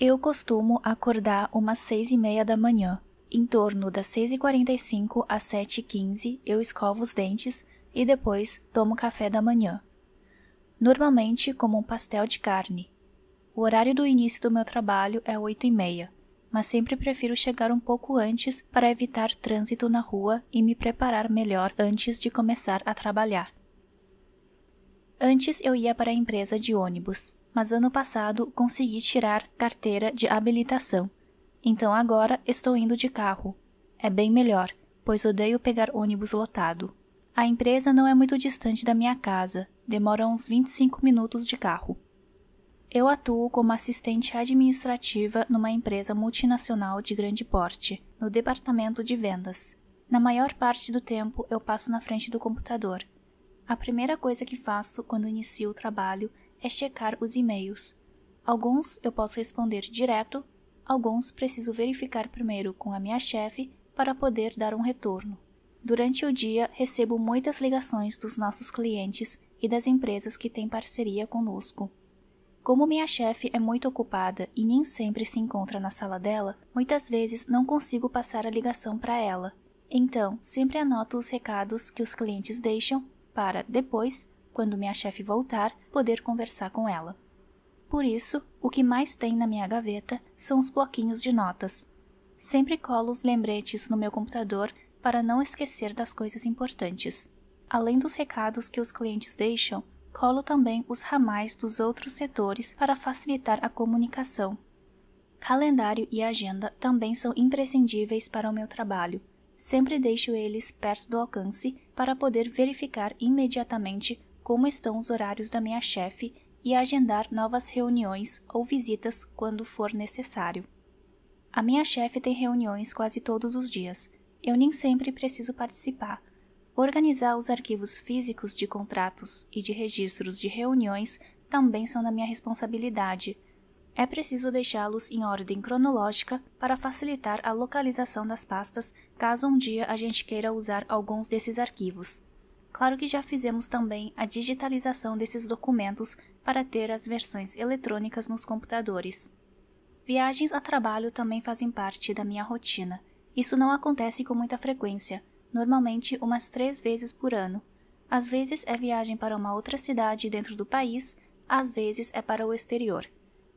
Eu costumo acordar umas 6:30 da manhã. Em torno das 6:45 às 7:15 eu escovo os dentes e depois tomo café da manhã. Normalmente como um pastel de carne. O horário do início do meu trabalho é 8:30, mas sempre prefiro chegar um pouco antes para evitar trânsito na rua e me preparar melhor antes de começar a trabalhar. Antes eu ia para a empresa de ônibus, mas ano passado consegui tirar carteira de habilitação. Então agora estou indo de carro. É bem melhor, pois odeio pegar ônibus lotado. A empresa não é muito distante da minha casa, demora uns 25 minutos de carro. Eu atuo como assistente administrativa numa empresa multinacional de grande porte, no departamento de vendas. Na maior parte do tempo eu passo na frente do computador. A primeira coisa que faço quando inicio o trabalho é checar os e-mails. Alguns eu posso responder direto, alguns preciso verificar primeiro com a minha chefe para poder dar um retorno. Durante o dia, recebo muitas ligações dos nossos clientes e das empresas que têm parceria conosco. Como minha chefe é muito ocupada e nem sempre se encontra na sala dela, muitas vezes não consigo passar a ligação para ela. Então, sempre anoto os recados que os clientes deixam para, depois, quando minha chefe voltar, poder conversar com ela. Por isso, o que mais tem na minha gaveta são os bloquinhos de notas. Sempre colo os lembretes no meu computador para não esquecer das coisas importantes. Além dos recados que os clientes deixam, colo também os ramais dos outros setores para facilitar a comunicação. Calendário e agenda também são imprescindíveis para o meu trabalho. Sempre deixo eles perto do alcance para poder verificar imediatamente como estão os horários da minha chefe e agendar novas reuniões ou visitas quando for necessário. A minha chefe tem reuniões quase todos os dias. Eu nem sempre preciso participar. Organizar os arquivos físicos de contratos e de registros de reuniões também são da minha responsabilidade. É preciso deixá-los em ordem cronológica para facilitar a localização das pastas caso um dia a gente queira usar alguns desses arquivos. Claro que já fizemos também a digitalização desses documentos para ter as versões eletrônicas nos computadores. Viagens a trabalho também fazem parte da minha rotina. Isso não acontece com muita frequência, normalmente umas 3 vezes por ano. Às vezes é viagem para uma outra cidade dentro do país, às vezes é para o exterior.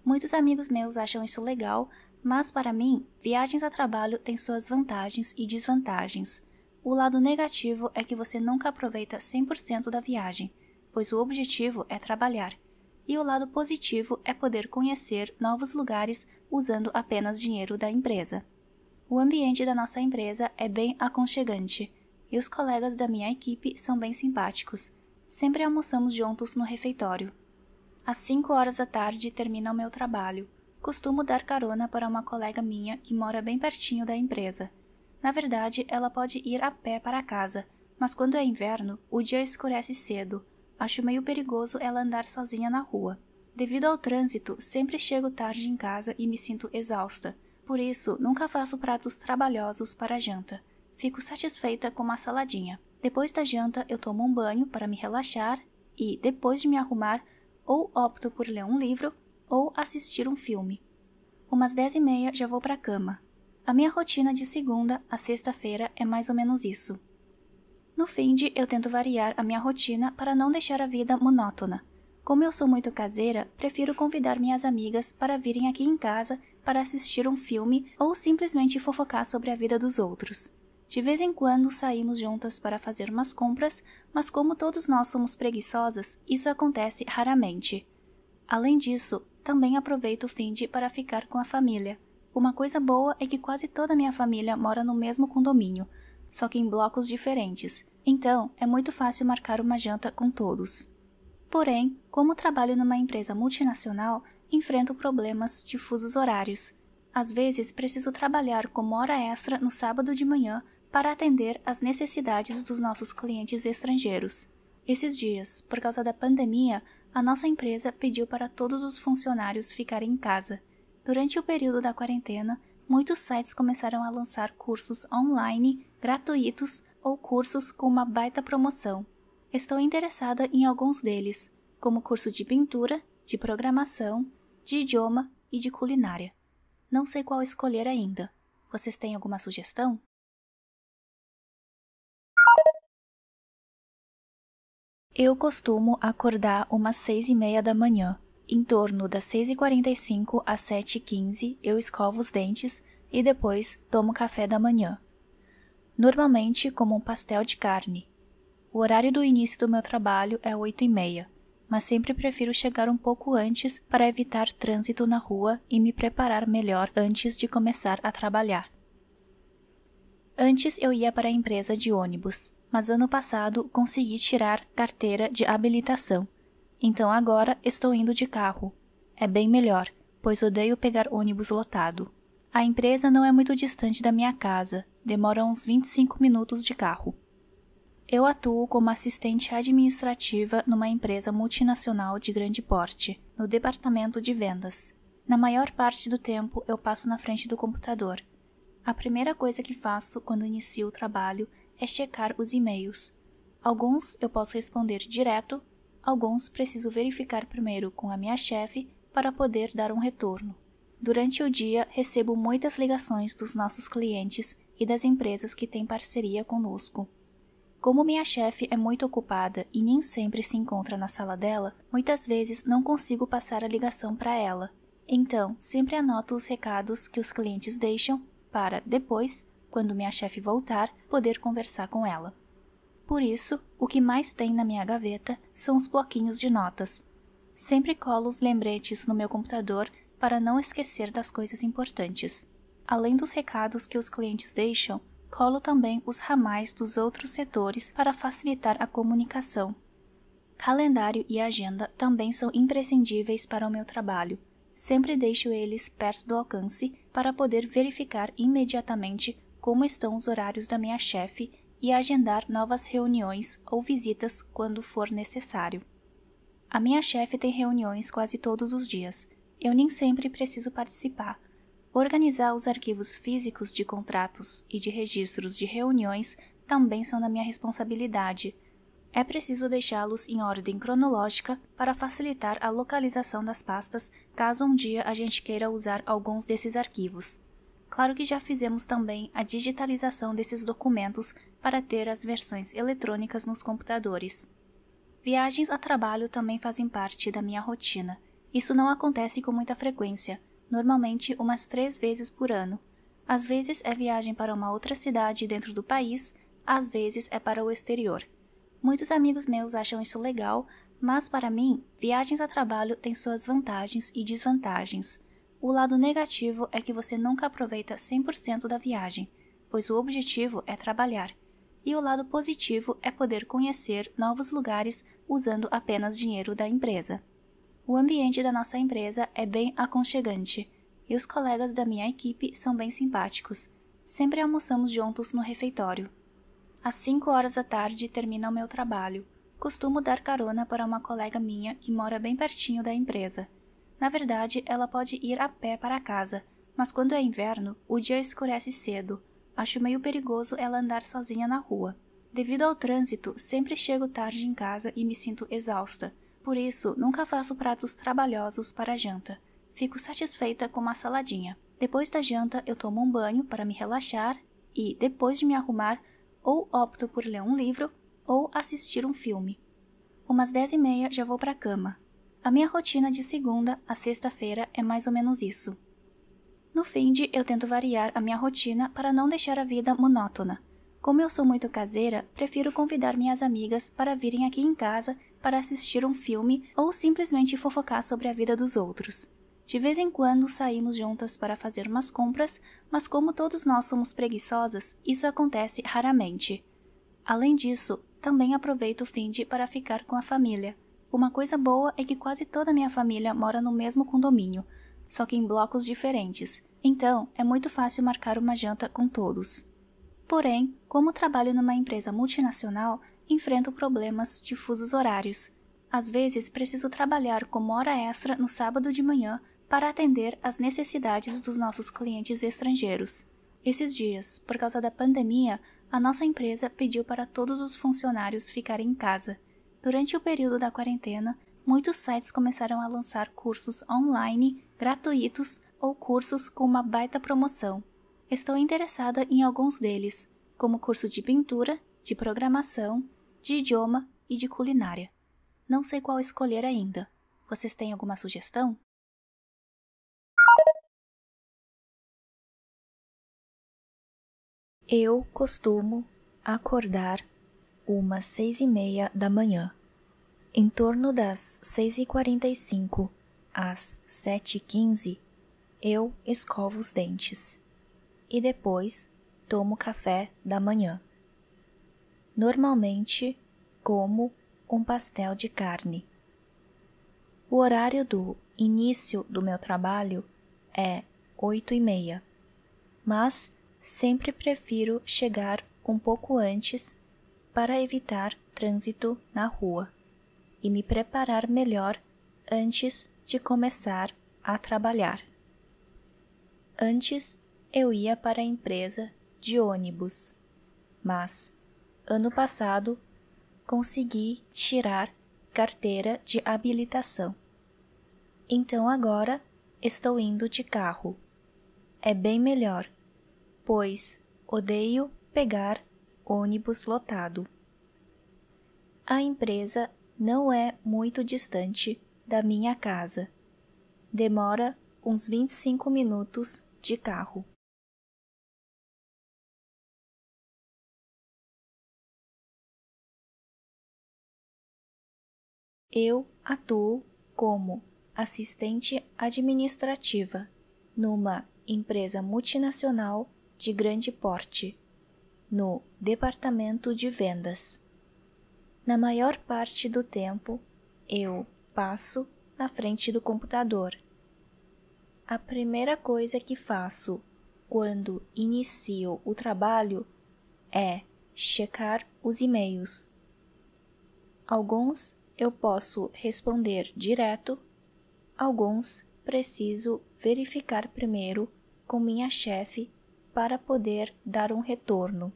Muitos amigos meus acham isso legal, mas para mim, viagens a trabalho têm suas vantagens e desvantagens. O lado negativo é que você nunca aproveita 100% da viagem, pois o objetivo é trabalhar. E o lado positivo é poder conhecer novos lugares usando apenas dinheiro da empresa. O ambiente da nossa empresa é bem aconchegante, e os colegas da minha equipe são bem simpáticos. Sempre almoçamos juntos no refeitório. Às 5 horas da tarde termina o meu trabalho. Costumo dar carona para uma colega minha que mora bem pertinho da empresa. Na verdade, ela pode ir a pé para casa, mas quando é inverno, o dia escurece cedo. Acho meio perigoso ela andar sozinha na rua. Devido ao trânsito, sempre chego tarde em casa e me sinto exausta. Por isso, nunca faço pratos trabalhosos para a janta. Fico satisfeita com uma saladinha. Depois da janta, eu tomo um banho para me relaxar e, depois de me arrumar, ou opto por ler um livro ou assistir um filme. Umas 10:30 já vou para a cama. A minha rotina de segunda a sexta-feira é mais ou menos isso. No finde, eu tento variar a minha rotina para não deixar a vida monótona. Como eu sou muito caseira, prefiro convidar minhas amigas para virem aqui em casa para assistir um filme ou simplesmente fofocar sobre a vida dos outros. De vez em quando saímos juntas para fazer umas compras, mas como todos nós somos preguiçosas, isso acontece raramente. Além disso, também aproveito o finde para ficar com a família. Uma coisa boa é que quase toda a minha família mora no mesmo condomínio, só que em blocos diferentes, então é muito fácil marcar uma janta com todos. Porém, como trabalho numa empresa multinacional, enfrento problemas de fusos horários. Às vezes preciso trabalhar como hora extra no sábado de manhã para atender às necessidades dos nossos clientes estrangeiros. Esses dias, por causa da pandemia, a nossa empresa pediu para todos os funcionários ficarem em casa. Durante o período da quarentena, muitos sites começaram a lançar cursos online, gratuitos ou cursos com uma baita promoção. Estou interessada em alguns deles, como curso de pintura, de programação, de idioma e de culinária. Não sei qual escolher ainda. Vocês têm alguma sugestão? Eu costumo acordar umas 6h30 da manhã. Em torno das 6h45 às 7h15 eu escovo os dentes e depois tomo café da manhã. Normalmente como um pastel de carne. O horário do início do meu trabalho é 8h30, mas sempre prefiro chegar um pouco antes para evitar trânsito na rua e me preparar melhor antes de começar a trabalhar. Antes eu ia para a empresa de ônibus, mas ano passado consegui tirar carteira de habilitação. Então agora estou indo de carro. É bem melhor, pois odeio pegar ônibus lotado. A empresa não é muito distante da minha casa, demora uns 25 minutos de carro. Eu atuo como assistente administrativa numa empresa multinacional de grande porte, no departamento de vendas. Na maior parte do tempo eu passo na frente do computador. A primeira coisa que faço quando inicio o trabalho é checar os e-mails. Alguns eu posso responder direto, alguns preciso verificar primeiro com a minha chefe para poder dar um retorno. Durante o dia, recebo muitas ligações dos nossos clientes e das empresas que têm parceria conosco. Como minha chefe é muito ocupada e nem sempre se encontra na sala dela, muitas vezes não consigo passar a ligação para ela. Então, sempre anoto os recados que os clientes deixam para, depois, quando minha chefe voltar, poder conversar com ela. Por isso, o que mais tem na minha gaveta são os bloquinhos de notas. Sempre colo os lembretes no meu computador para não esquecer das coisas importantes. Além dos recados que os clientes deixam, colo também os ramais dos outros setores para facilitar a comunicação. Calendário e agenda também são imprescindíveis para o meu trabalho. Sempre deixo eles perto do alcance para poder verificar imediatamente como estão os horários da minha chefe e agendar novas reuniões ou visitas quando for necessário. A minha chefe tem reuniões quase todos os dias. Eu nem sempre preciso participar. Organizar os arquivos físicos de contratos e de registros de reuniões também são da minha responsabilidade. É preciso deixá-los em ordem cronológica para facilitar a localização das pastas caso um dia a gente queira usar alguns desses arquivos. Claro que já fizemos também a digitalização desses documentos para ter as versões eletrônicas nos computadores. Viagens a trabalho também fazem parte da minha rotina. Isso não acontece com muita frequência, normalmente umas 3 vezes por ano. Às vezes é viagem para uma outra cidade dentro do país, às vezes é para o exterior. Muitos amigos meus acham isso legal, mas para mim, viagens a trabalho têm suas vantagens e desvantagens. O lado negativo é que você nunca aproveita 100% da viagem, pois o objetivo é trabalhar. E o lado positivo é poder conhecer novos lugares usando apenas dinheiro da empresa. O ambiente da nossa empresa é bem aconchegante e os colegas da minha equipe são bem simpáticos. Sempre almoçamos juntos no refeitório. Às 5 horas da tarde termina o meu trabalho. Costumo dar carona para uma colega minha que mora bem pertinho da empresa. Na verdade, ela pode ir a pé para casa, mas quando é inverno, o dia escurece cedo. Acho meio perigoso ela andar sozinha na rua. Devido ao trânsito, sempre chego tarde em casa e me sinto exausta. Por isso, nunca faço pratos trabalhosos para a janta. Fico satisfeita com uma saladinha. Depois da janta, eu tomo um banho para me relaxar e, depois de me arrumar, ou opto por ler um livro ou assistir um filme. Umas 10h30 já vou para a cama. A minha rotina de segunda a sexta-feira é mais ou menos isso. No finde, eu tento variar a minha rotina para não deixar a vida monótona. Como eu sou muito caseira, prefiro convidar minhas amigas para virem aqui em casa para assistir um filme ou simplesmente fofocar sobre a vida dos outros. De vez em quando saímos juntas para fazer umas compras, mas como todos nós somos preguiçosas, isso acontece raramente. Além disso, também aproveito o finde para ficar com a família. Uma coisa boa é que quase toda a minha família mora no mesmo condomínio, só que em blocos diferentes, então é muito fácil marcar uma janta com todos. Porém, como trabalho numa empresa multinacional, enfrento problemas de fusos horários. Às vezes, preciso trabalhar como hora extra no sábado de manhã para atender às necessidades dos nossos clientes estrangeiros. Esses dias, por causa da pandemia, a nossa empresa pediu para todos os funcionários ficarem em casa. Durante o período da quarentena, muitos sites começaram a lançar cursos online gratuitos ou cursos com uma baita promoção. Estou interessada em alguns deles, como curso de pintura, de programação, de idioma e de culinária. Não sei qual escolher ainda. Vocês têm alguma sugestão? Eu costumo acordar umas 6:30 da manhã. Em torno das 6:45 às 7:15, eu escovo os dentes e depois tomo café da manhã. Normalmente, como um pastel de carne. O horário do início do meu trabalho é 8:30, mas sempre prefiro chegar um pouco antes para evitar trânsito na rua e me preparar melhor antes de começar a trabalhar. Antes eu ia para a empresa de ônibus, mas ano passado consegui tirar carteira de habilitação. Então agora estou indo de carro. É bem melhor, pois odeio pegar ônibus lotado. A empresa não é muito distante da minha casa. Demora uns 25 minutos de carro. Eu atuo como assistente administrativa numa empresa multinacional de grande porte, no departamento de vendas. Na maior parte do tempo, eu passo na frente do computador. A primeira coisa que faço quando inicio o trabalho é checar os e-mails. Alguns eu posso responder direto, alguns preciso verificar primeiro com minha chefe para poder dar um retorno.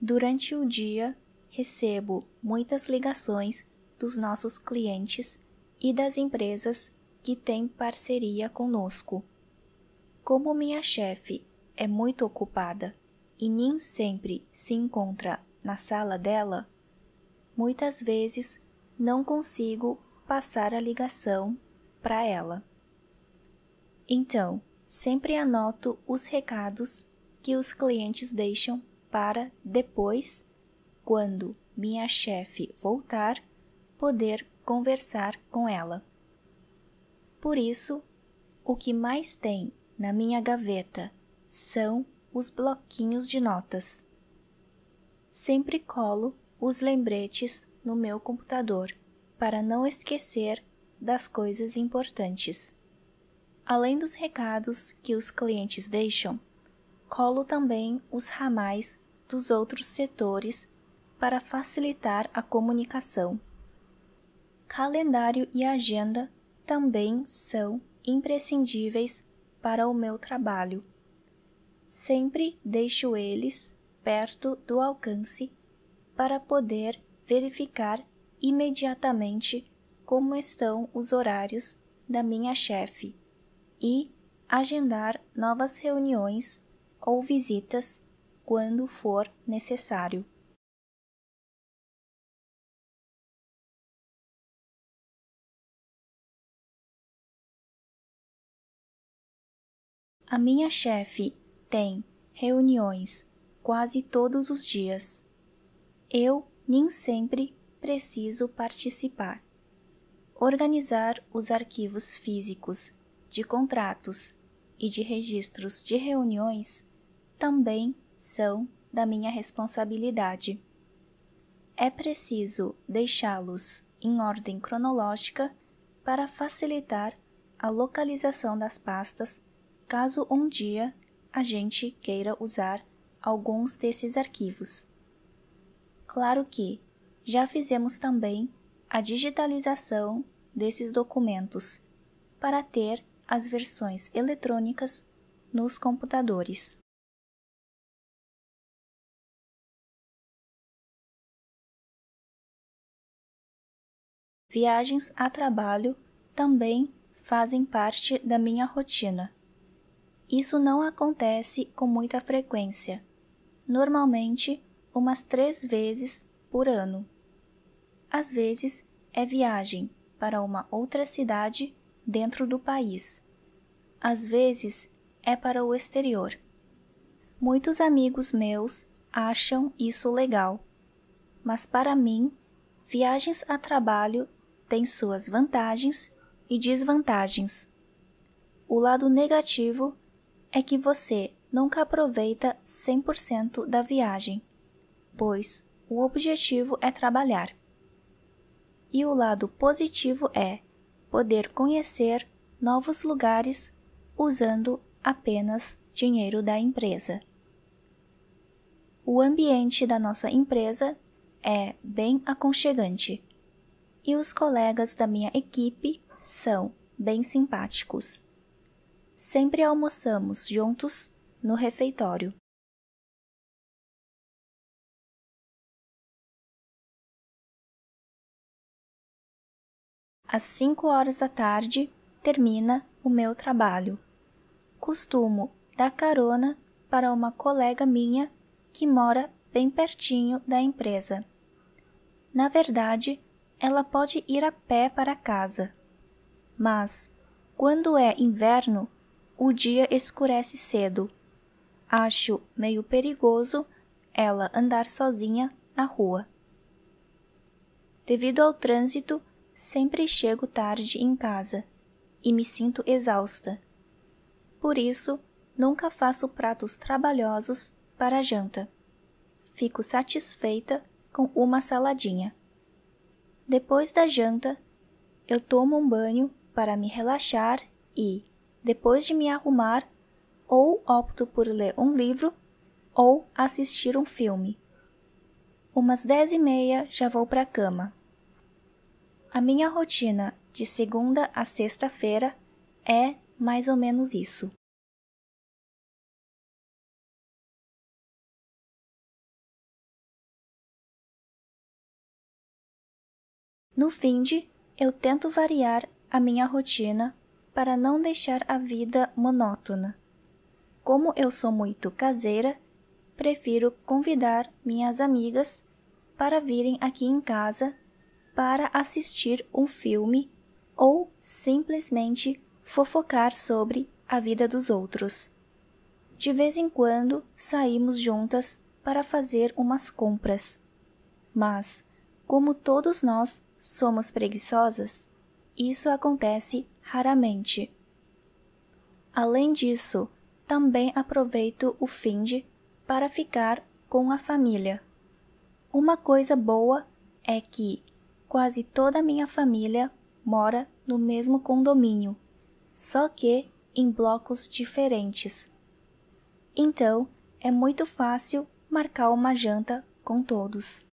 Durante o dia, recebo muitas ligações dos nossos clientes e das empresas que têm parceria conosco. Como minha chefe é muito ocupada e nem sempre se encontra na sala dela, muitas vezes não consigo passar a ligação para ela. Então, sempre anoto os recados que os clientes deixam para depois, quando minha chefe voltar, poder conversar com ela. Por isso, o que mais tem na minha gaveta são os bloquinhos de notas. Sempre colo os lembretes no meu computador para não esquecer das coisas importantes. Além dos recados que os clientes deixam, colo também os ramais dos outros setores para facilitar a comunicação. Calendário e agenda também são imprescindíveis para o meu trabalho. Sempre deixo eles perto do alcance para poder verificar imediatamente como estão os horários da minha chefe e agendar novas reuniões ou visitas quando for necessário. A minha chefe tem reuniões quase todos os dias. Eu nem sempre preciso participar. Organizar os arquivos físicos de contratos e de registros de reuniões também são da minha responsabilidade. É preciso deixá-los em ordem cronológica para facilitar a localização das pastas caso um dia a gente queira usar alguns desses arquivos. Claro que já fizemos também a digitalização desses documentos para ter as versões eletrônicas nos computadores. viagens a trabalho também fazem parte da minha rotina. Isso não acontece com muita frequência, normalmente umas 3 vezes por ano. Às vezes é viagem para uma outra cidade dentro do país. Às vezes é para o exterior. Muitos amigos meus acham isso legal, mas para mim, viagens a trabalho têm suas vantagens e desvantagens. O lado negativo é que você nunca aproveita 100% da viagem, pois o objetivo é trabalhar. E o lado positivo é poder conhecer novos lugares usando apenas dinheiro da empresa. O ambiente da nossa empresa é bem aconchegante e os colegas da minha equipe são bem simpáticos. Sempre almoçamos juntos no refeitório. Às 5 horas da tarde termina o meu trabalho. Costumo dar carona para uma colega minha que mora bem pertinho da empresa. Na verdade, ela pode ir a pé para casa, mas quando é inverno, o dia escurece cedo. Acho meio perigoso ela andar sozinha na rua. Devido ao trânsito, sempre chego tarde em casa e me sinto exausta. Por isso, nunca faço pratos trabalhosos para a janta. Fico satisfeita com uma saladinha. Depois da janta, eu tomo um banho para me relaxar e, depois de me arrumar, ou opto por ler um livro ou assistir um filme. Umas 10h30 já vou para a cama. A minha rotina de segunda a sexta-feira é mais ou menos isso. No fim eu tento variar a minha rotina para não deixar a vida monótona. Como eu sou muito caseira, prefiro convidar minhas amigas para virem aqui em casa para assistir um filme ou simplesmente fofocar sobre a vida dos outros. De vez em quando saímos juntas para fazer umas compras. Mas, como todos nós somos preguiçosas, isso acontece raramente. Além disso, também aproveito o finde para ficar com a família. Uma coisa boa é que quase toda a minha família mora no mesmo condomínio, só que em blocos diferentes. Então, é muito fácil marcar uma janta com todos.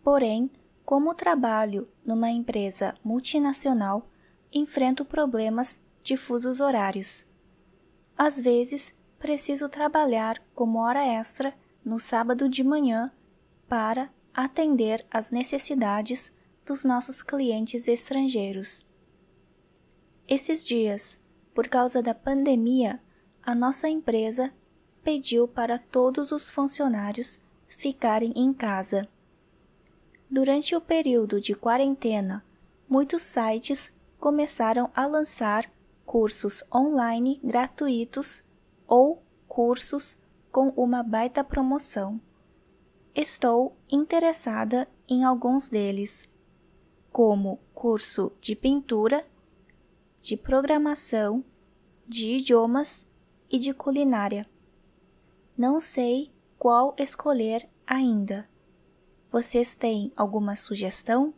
Porém, como trabalho numa empresa multinacional, enfrento problemas de fusos horários. Às vezes, preciso trabalhar como hora extra no sábado de manhã para atender às necessidades dos nossos clientes estrangeiros. Esses dias, por causa da pandemia, a nossa empresa pediu para todos os funcionários ficarem em casa. Durante o período de quarentena, muitos sites começaram a lançar cursos online gratuitos ou cursos com uma baita promoção. Estou interessada em alguns deles, como curso de pintura, de programação, de idiomas e de culinária. Não sei qual escolher ainda. Vocês têm alguma sugestão?